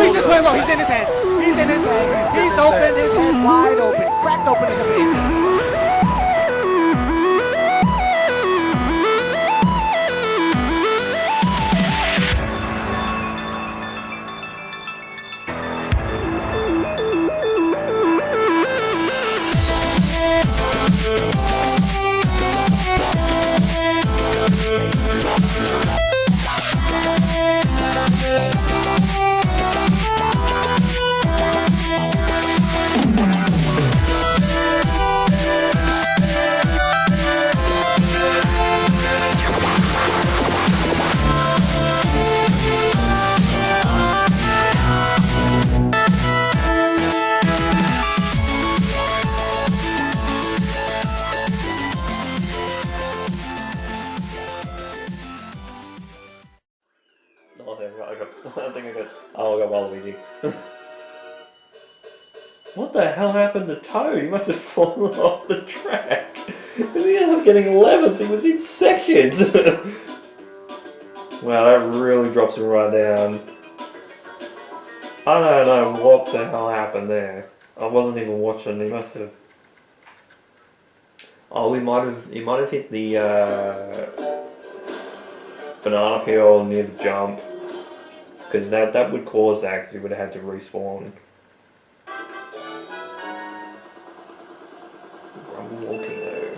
he just went low. He's in his head. He's in his head. He's open his head wide open. Cracked open in the face. I think I got. Oh, I got Waluigi. What the hell happened to Toad? He must have fallen off the track. He ended up getting 11th. He was in second. Wow, that really drops him right down. I don't know what the hell happened there. I wasn't even watching. He must have. Oh, he might have hit the banana peel near the jump. Because that would cause that, because he would have had to respawn. Grumble walking though.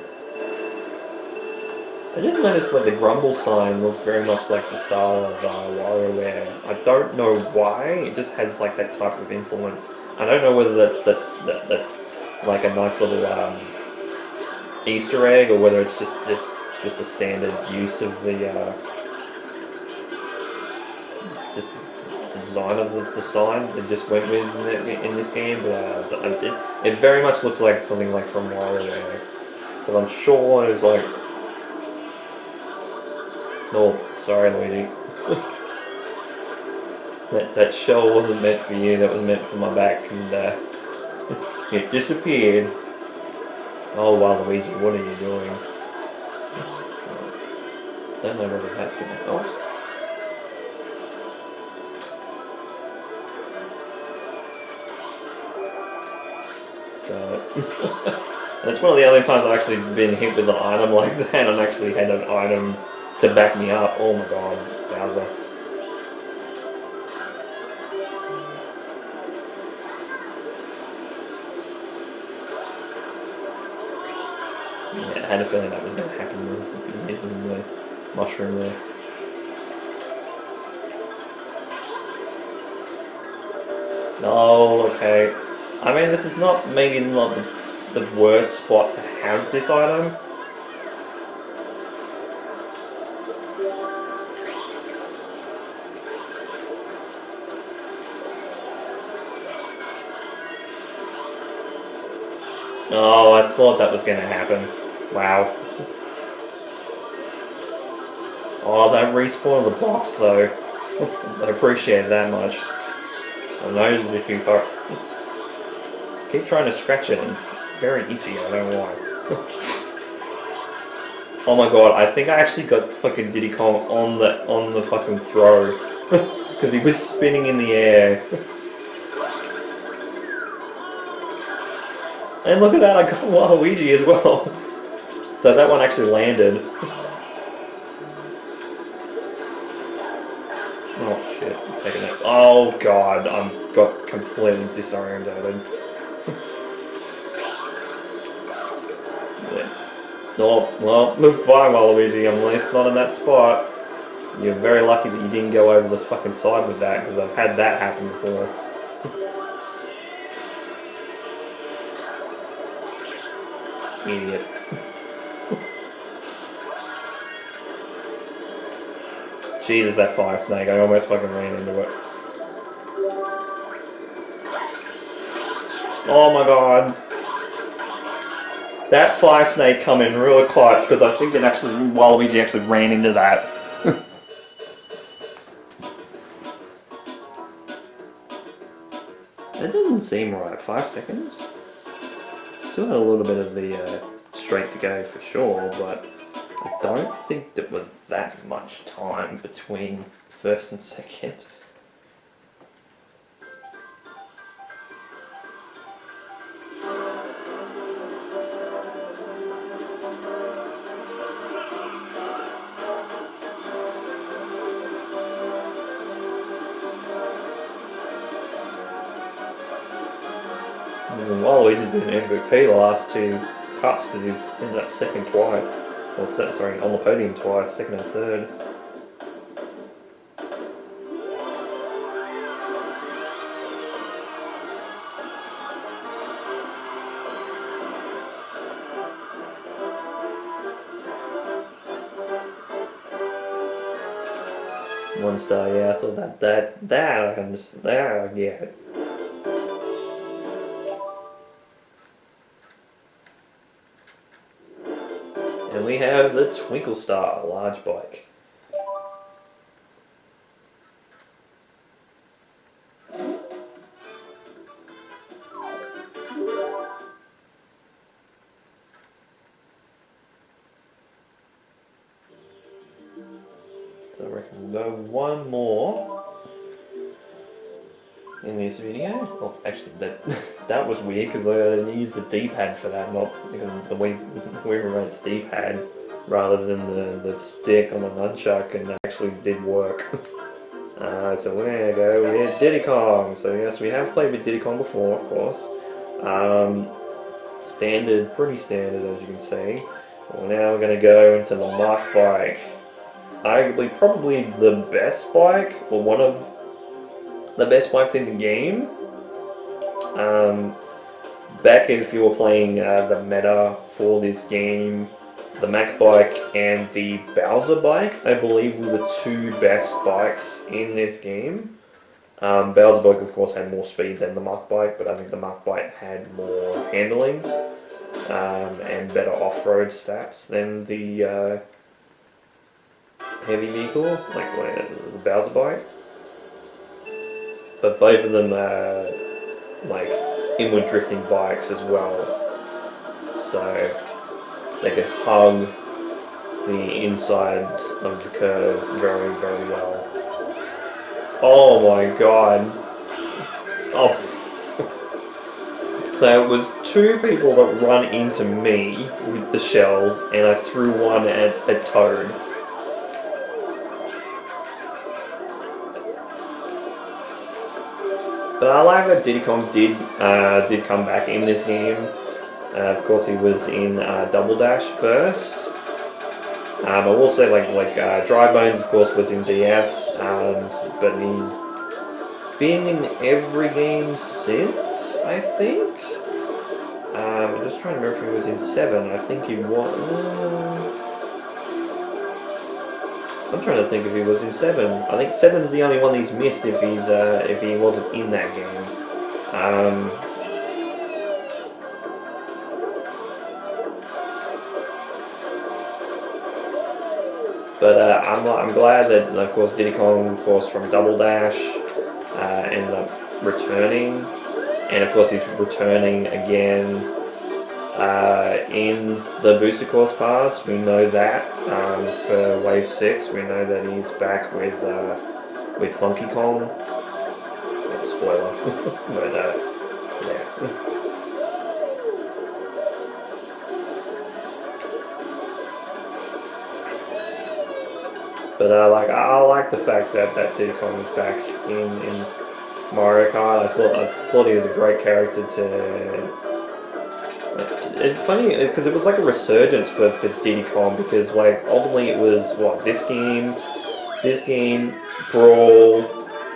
I just noticed like the grumble sign looks very much like the style of WarioWare. I don't know why, it just has like that type of influence. I don't know whether that's like a nice little Easter egg, or whether it's just a standard use of the design of the sign that just went with in this game, but it very much looks like something like from WarioWare. But I'm sure it's like, oh, sorry, Luigi. that shell wasn't meant for you. That was meant for my back, and it disappeared. Oh wow, Luigi, what are you doing? Don't know whether that's gonna help. That's one of the only times I've actually been hit with an item like that and actually had an item to back me up. Oh my god, Bowser. Yeah, I had a feeling that was going to happen with the mushroom there. Oh, okay. I mean, this is maybe not the worst spot to have this item. Oh, I thought that was going to happen. Wow. Oh, that respawn of the box though. I appreciate it that much. I know if you keep trying to scratch it and it's very itchy, I don't know why. Oh my god, I think I actually got fucking Diddy Kong on the fucking throw. Because he was spinning in the air. And look at that, I got Waluigi as well. So that one actually landed. Oh shit, I'm taking it. Oh god, I'm got completely disorientated. Oh, well, move by Waluigi, I'm at least not in that spot. You're very lucky that you didn't go over this fucking side with that, because I've had that happen before. Idiot. Jesus, that fire snake, I almost fucking ran into it. Oh my god. That fire snake come in real clutch, because I think it actually, Waluigi actually ran into that. That doesn't seem right, 5 seconds. Still had a little bit of the straight to go for sure, but I don't think there was that much time between first and second. And Waluigi's been MVP the last 2 cups because he's ended up second twice. Or sorry, on the podium twice, second and third. One star, yeah, I thought that I can just, yeah. And we have the Twinkle Star large bike. So I reckon we'll go one more in this video. Oh, actually, that was weird because I used the D-pad for that, not because the Wii Remote's D-pad rather than the stick on the nunchuck, and that actually did work. So we're gonna go with Diddy Kong. So yes, we have played with Diddy Kong before, of course. Standard, pretty standard as you can see. Well, now we're gonna go into the Mark bike. Arguably, probably the best bike, or one of the best bikes in the game. Back if you were playing the meta for this game, the Mac bike and the Bowser bike, I believe, were the 2 best bikes in this game. Bowser bike, of course, had more speed than the Mark bike, but I think the Mark bike had more handling and better off-road stats than the heavy vehicle, like the Bowser bike. But both of them are like inward drifting bikes as well, so they could hug the insides of the curves very, very well. Oh my god. Oh. So it was 2 people that run into me with the shells, and I threw one at Toad. But I like that Diddy Kong did come back in this game. Of course, he was in Double Dash first. I will say, like Dry Bones, of course, was in DS, but he's been in every game since, I think. I'm just trying to remember if he was in 7. I think he was. I'm trying to think if he was in 7. I think 7's the only one he's missed if he wasn't in that game. But I'm glad that, of course, Diddy Kong, of course, from Double Dash ended up returning, and of course he's returning again in the Booster Course Pass. We know that for Wave 6, we know that he's back with Funky Kong. Oh, spoiler, but yeah. But I like the fact that Diddy Kong is back in Mario Kart. I thought he was a great character to. It's funny because it was like a resurgence for Diddy Kong, because like ultimately it was this game, Brawl.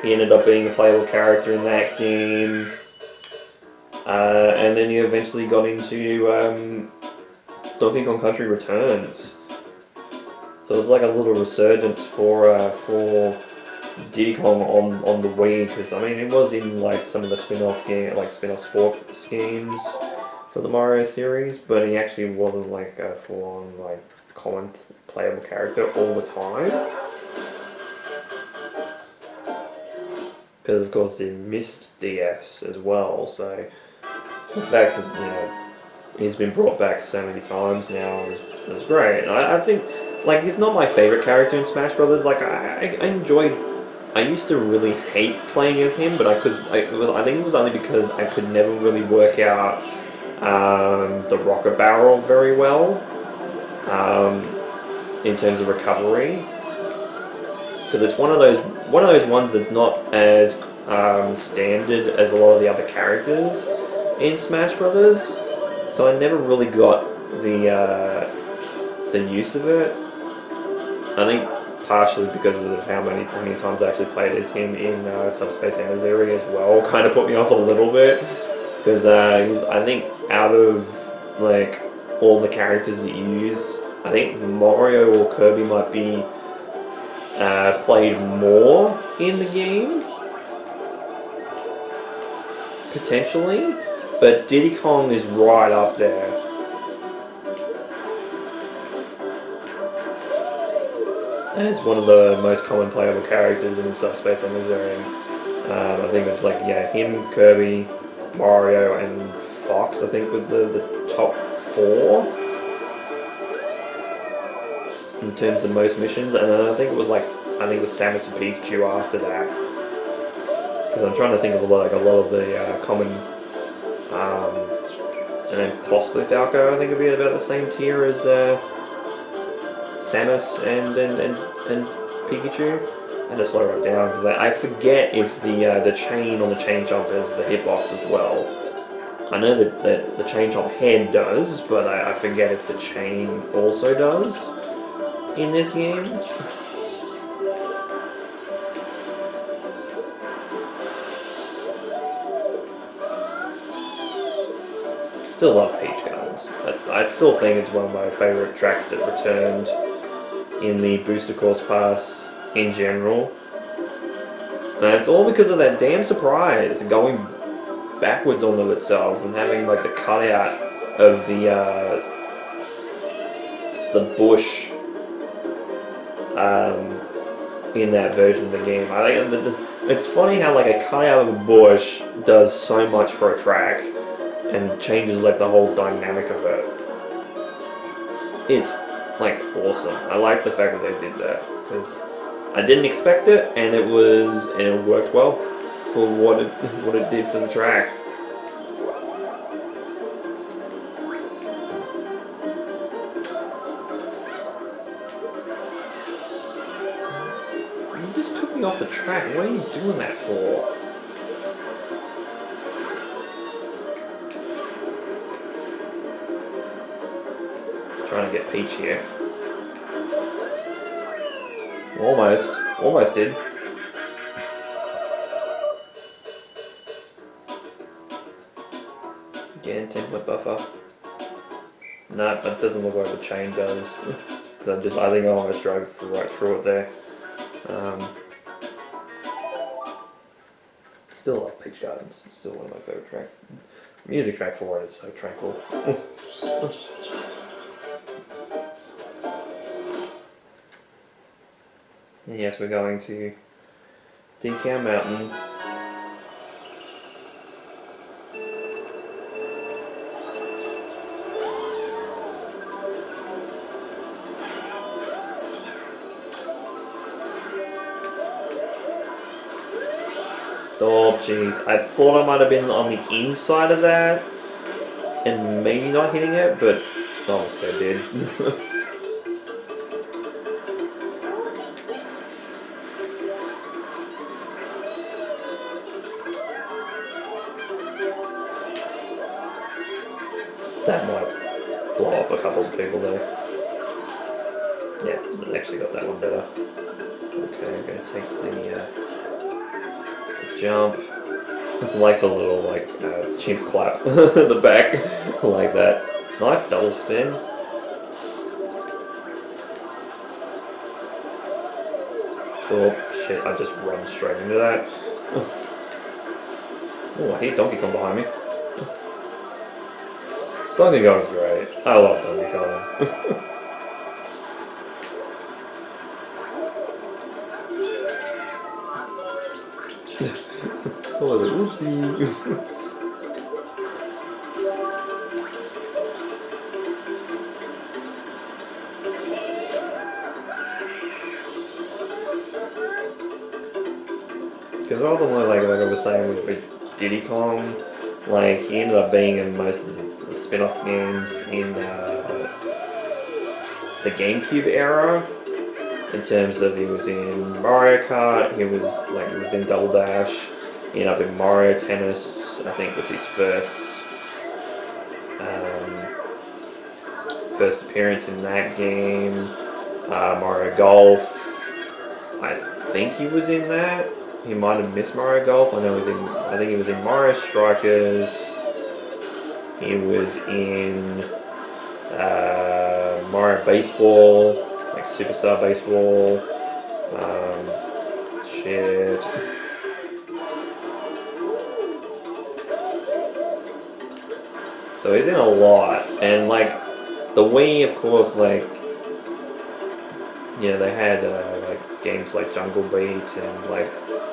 He ended up being a playable character in that game, and then he eventually got into Donkey Kong Country Returns. So it was like a little resurgence for Diddy Kong on the Wii, because I mean it was in like some of the spin-off sports games for the Mario series, but he actually wasn't like a full-on like common playable character all the time, because of course he missed DS as well. So the fact that he's been brought back so many times now is great. And I think. Like, he's not my favorite character in Smash Brothers. Like, I used to really hate playing as him, but I think it was only because I could never really work out the rocket barrel very well in terms of recovery, because it's one of those ones that's not as standard as a lot of the other characters. in Smash Brothers, so I never really got the use of it. I think partially because of how many times I actually played as him in Subspace Emissary as well, kind of put me off a little bit because he's, I think, out of like all the characters that you use, I think Mario or Kirby might be played more in the game, potentially, but Diddy Kong is right up there. And it's one of the most common playable characters in Subspace Emissary. I think it's like, yeah, him, Kirby, Mario, and Fox, I think, with the top 4 in terms of most missions. And I think it was Samus and Pikachu after that. Because I'm trying to think of a lot of the common, and then possibly Falco. I think would be about the same tier as Samus and Pikachu. And just slow it down because I forget if the chain on the chain jump is the hitbox as well. I know that the chain jump head does, but I forget if the chain also does in this game. Still love Peach Gardens. I still think it's one of my favourite tracks that returned in the Booster Course Pass in general. And it's all because of that damn surprise going backwards onto itself and having like the cutout of the bush in that version of the game. I think it's funny how like a cutout of a bush does so much for a track and changes like the whole dynamic of it. It's like awesome. I like the fact that they did that because I didn't expect it, and it worked well for what it did for the track. You just took me off the track. What are you doing that for? Trying to get Peach here. Almost did. Again, template buffer. No, that doesn't look like the chain does. I think I almost drove right through it there. Still love Peach Gardens. Still one of my favourite tracks. Music track for it is so tranquil. And yes, we're going to Decal Mountain. Oh jeez, I thought I might have been on the inside of that and maybe not hitting it, but almost I did. That might blow up a couple of people there. Yeah, actually got that one better. Okay, I'm going to take the jump. I like the little chimp clap in the back. I like that. Nice double spin. Oh shit, I just run straight into that. Oh, I hear Donkey Kong behind me. Donkey Kong's great. I love Donkey Kong. Oh, oopsie. Because ultimately, like I was saying with Diddy Kong, like he ended up being in most of the spin-off games in the GameCube era. In terms of he was in Mario Kart, he was in Double Dash. He ended up in Mario Tennis. I think was his first first appearance in that game. Mario Golf. I think he was in that. He might have missed Mario Golf. I know he was in. I think he was in Mario Strikers. He was in Mario Baseball, like Superstar Baseball. Shit. So he's in a lot, and like the Wii, of course, like yeah, they had like games like Jungle Beats and like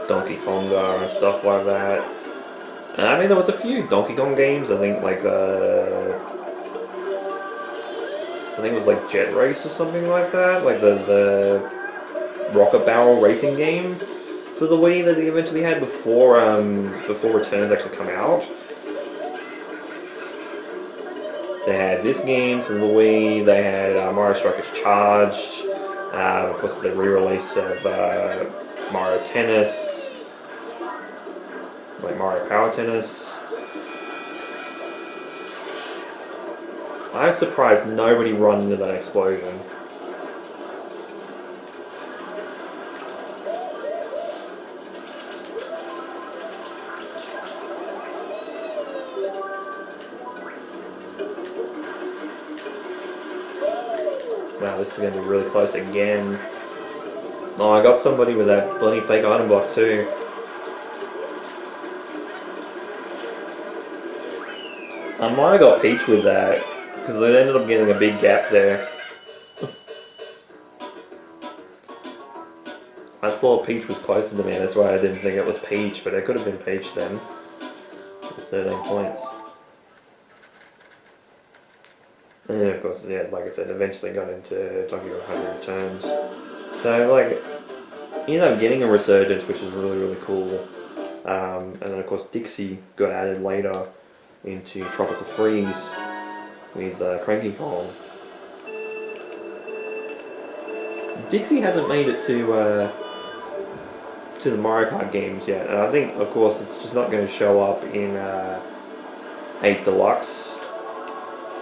Donkey Konga and stuff like that. And I mean, there was a few Donkey Kong games. I think like I think it was like Jet Race or something like that, like the Rocket Barrel racing game for the Wii that they eventually had before Returns actually come out. They had this game for the Wii. They had Mario Strikers Charged. Of course, the re-release of Mario Tennis, like Mario Power Tennis. I'm surprised nobody run into that explosion. Wow, this is going to be really close again. Oh, I got somebody with that bloody fake item box too. I might have got Peach with that, because it ended up getting a big gap there. I thought Peach was closer to me, that's why I didn't think it was Peach, but it could have been Peach then. 13 points. And then of course, yeah, like I said, eventually got into Donkey Kong 100 Returns. So like, you know, getting a resurgence, which is really, really cool. And then of course Dixie got added later into Tropical Freeze with Cranky Kong. Dixie hasn't made it to the Mario Kart games yet, and I think, of course, it's just not going to show up in 8 Deluxe.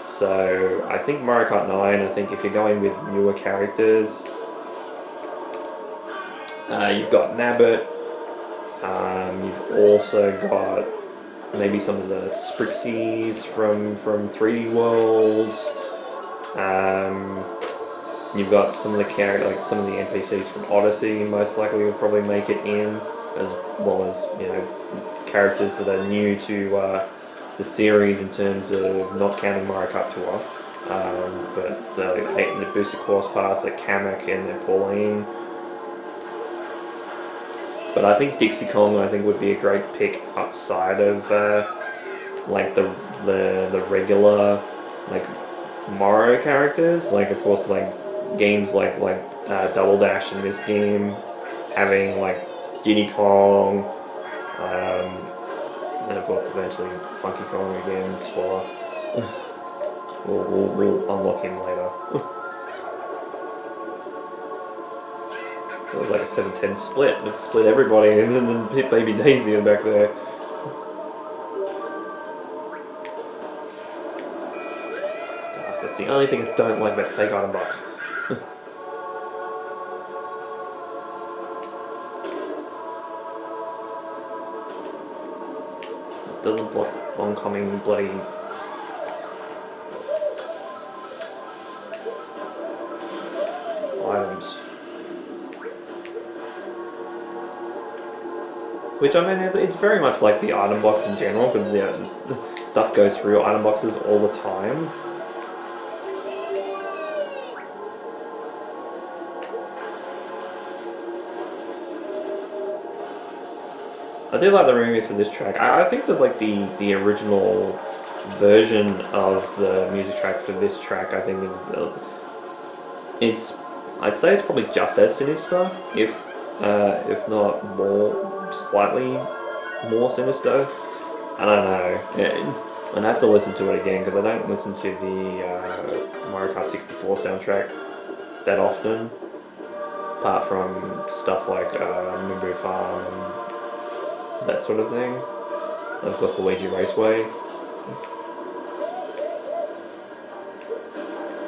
So I think Mario Kart 9. I think if you're going with newer characters, you've got Nabbit. You've also got maybe some of the Sprixies from 3D Worlds. You've got some of the like some of the NPCs from Odyssey. Most likely will probably make it in, as well as, you know, characters that are new to the series in terms of not counting Mario Kart Tour. But the Booster Course Pass, the Kamek and the Pauline. But I think Dixie Kong, I think, would be a great pick outside of like the regular like Mario characters. Like, of course, like games like Double Dash in this game, having like Diddy Kong, and of course eventually Funky Kong again. Swallow. We'll unlock him later. It was like a 7-10 split. It split everybody, and then hit Baby Daisy back there. That's the only thing I don't like about fake item box. It doesn't block oncoming bloody. Items. Which, I mean, it's very much like the item box in general, because the stuff goes through item boxes all the time. I do like the remix of this track. I think that like the original version of the music track for this track, I think I'd say it's probably just as sinister, if not more, slightly more sinister. I don't know. And I have to listen to it again, because I don't listen to the Mario Kart 64 soundtrack that often, apart from stuff like Nimbu Farm and that sort of thing. And of course, the Luigi Raceway.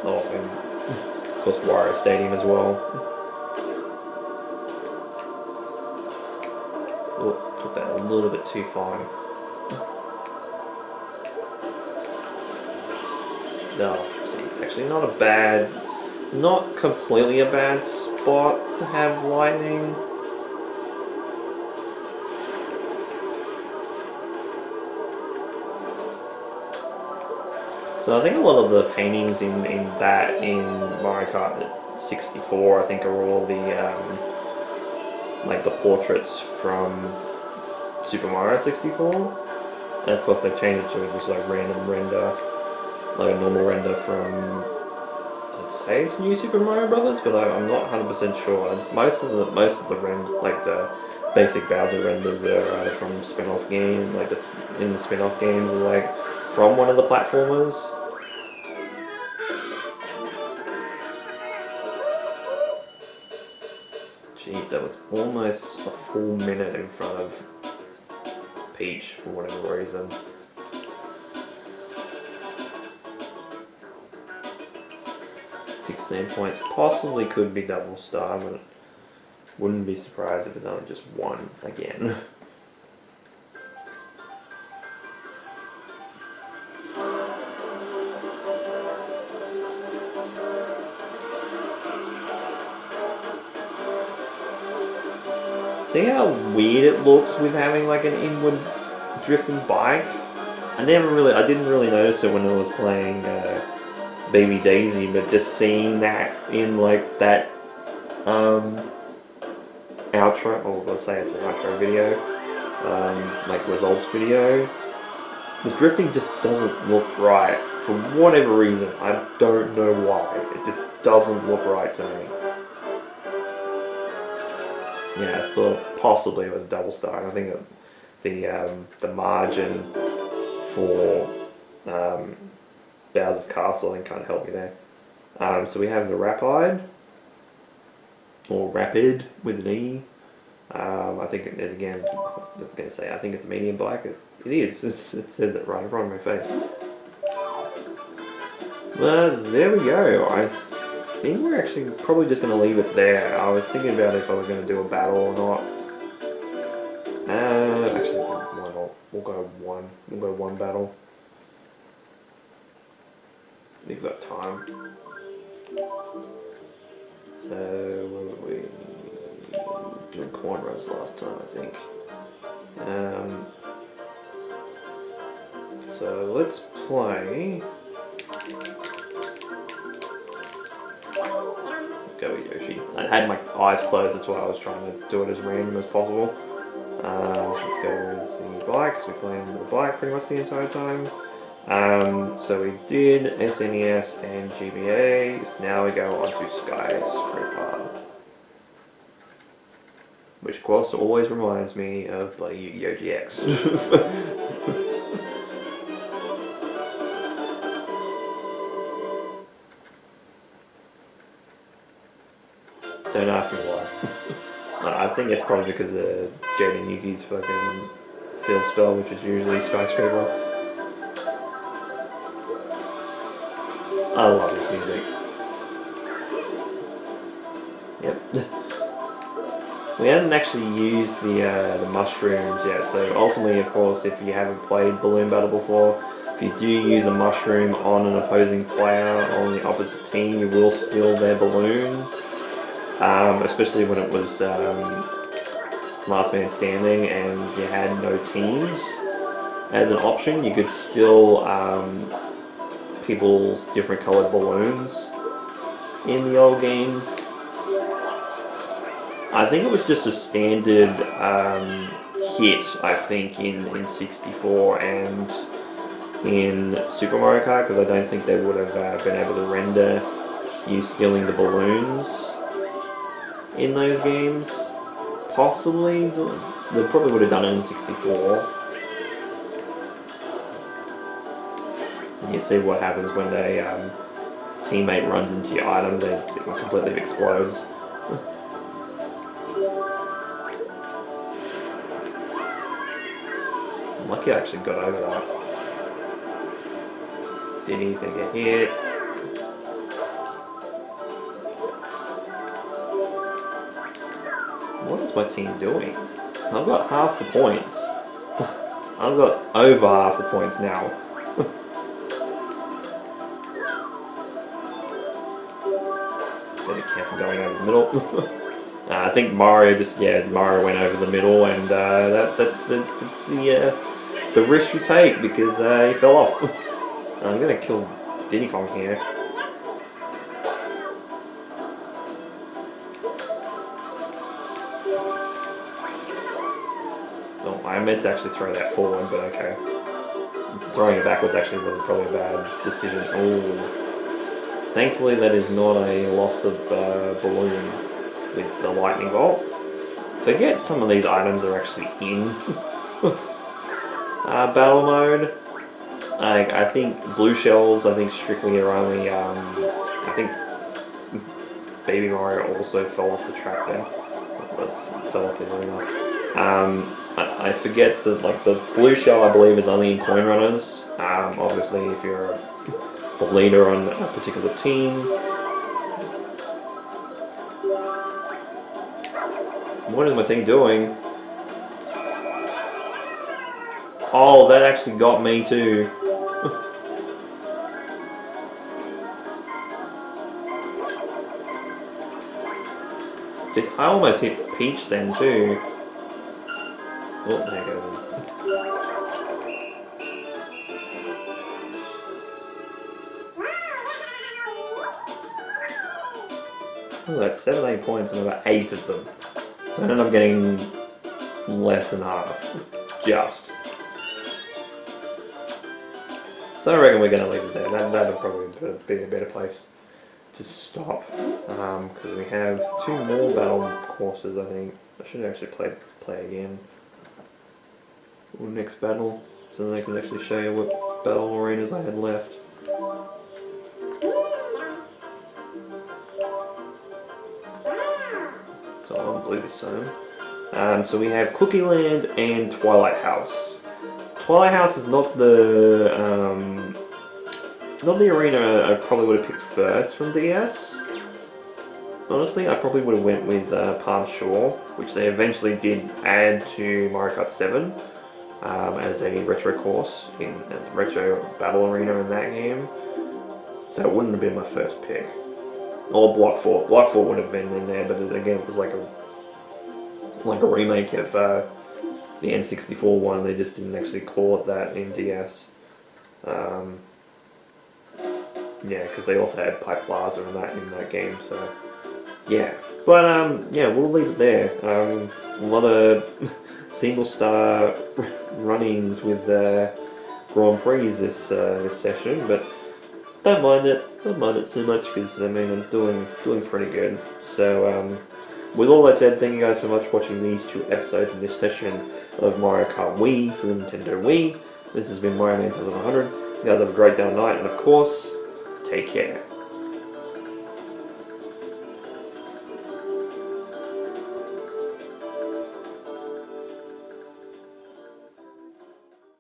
Oh, and of course Wario Stadium as well. Oh, took that a little bit too far. No, see, it's actually not completely a bad spot to have lightning. So I think a lot of the paintings in Mario Kart 64, I think, are all the like the portraits from Super Mario 64, and of course they've changed it to just like random render, like a normal render from, I'd say it's New Super Mario Brothers, but I'm not 100% sure. Most of the like the basic Bowser renders are either from spin-off game, like it's in the spin-off games, or like from one of the platformers. Jeez, that was almost a full minute in front of Peach for whatever reason. £16 possibly could be double star, but wouldn't be surprised if it's only just one again. See how weird it looks with having like an inward drifting bike? I didn't really notice it when I was playing Baby Daisy, but just seeing that in like that outro, or let's say it's an outro video, like results video, the drifting just doesn't look right for whatever reason. I don't know why. It just doesn't look right to me. Yeah, I thought possibly it was double star. I think the margin for Bowser's Castle, I think, can't help me there. So we have the Rapide, or Rapid with an E. I think again, I was going to say, I think it's a medium bike. It is. It says it right in front of my face. Well, there we go. I think we're actually probably just going to leave it there. I was thinking about if I was going to do a battle or not. Actually, why not? We'll go one. We'll go one battle. We've got time. So, what were we doing? Cornrows last time, I think. So let's play. Go with Yoshi. I had my eyes closed, that's why I was trying to do it as random as possible. So let's go with the bike, because we're playing with the bike pretty much the entire time. So we did SNES and GBA, so now we go on to Skyscraper. Which of course always reminds me of bloody Yu-Gi-Oh! GX. Don't ask me why. I think it's probably because of Jaden Yuki's fucking field spell, which is usually Skyscraper. I love this music. Yep. We haven't actually used the mushrooms yet, so ultimately, of course, if you haven't played Balloon Battle before, if you do use a mushroom on an opposing player on the opposite team, you will steal their balloon. Especially when it was last man standing and you had no teams as an option, you could steal people's different coloured balloons in the old games. I think it was just a standard hit, I think, in 64 and in Super Mario Kart, because I don't think they would have been able to render you stealing the balloons in those games. Possibly, they probably would have done it in 64. And you see what happens when a teammate runs into your item, it completely explodes. I'm lucky I actually got over that. Diddy's gonna get hit. What is my team doing? I've got half the points. I've got over half the points now. Better careful going over the middle. I think Mario Mario went over the middle, and that's the risk you take because he fell off. I'm gonna kill Diddy Kong here. Oh, I meant to actually throw that forward, but okay. Throwing it backwards actually wasn't probably a bad decision. Oh, thankfully that is not a loss of balloon with the lightning bolt. Forget some of these items are actually in battle mode. I think blue shells, I think strictly are only, I think Baby Mario also fell off the track there. Fell off the arena. I forget that like the blue shell I believe is only in coin runners. Obviously if you're the leader on a particular team. What is my team doing? Oh, that actually got me too. Jeez, I almost hit Peach then too. Oh, there you go. Oh, that's 7-8 points and about 8 of them. So I ended up getting less than half. Just. So I reckon we're going to leave it there. That'll probably be a better place to stop. Because we have 2 more battle courses, I think. I should actually play again. Or next battle, so I can actually show you what battle arenas I had left. So I'll blue this time. So we have Cookie Land and Twilight House. Twilight House is not the arena I probably would have picked first from DS. Honestly, I probably would have went with Palm Shore, which they eventually did add to Mario Kart 7 as a retro course in a retro battle arena in that game. So it wouldn't have been my first pick. Or Block 4. Block 4 would have been in there, but again, it was like a remake of the N64 one. They just didn't actually call it that in DS. Yeah, because they also had Pipe Plaza and that in that game, so yeah. But yeah, we'll leave it there. A lot of single star run-ins with Grand Prix this session, but don't mind it too much because I mean I'm doing pretty good. So with all that said, thank you guys so much for watching these 2 episodes in this session of Mario Kart Wii for the Nintendo Wii. This has been Mario Man 100. You guys have a great day and night, and of course, take care.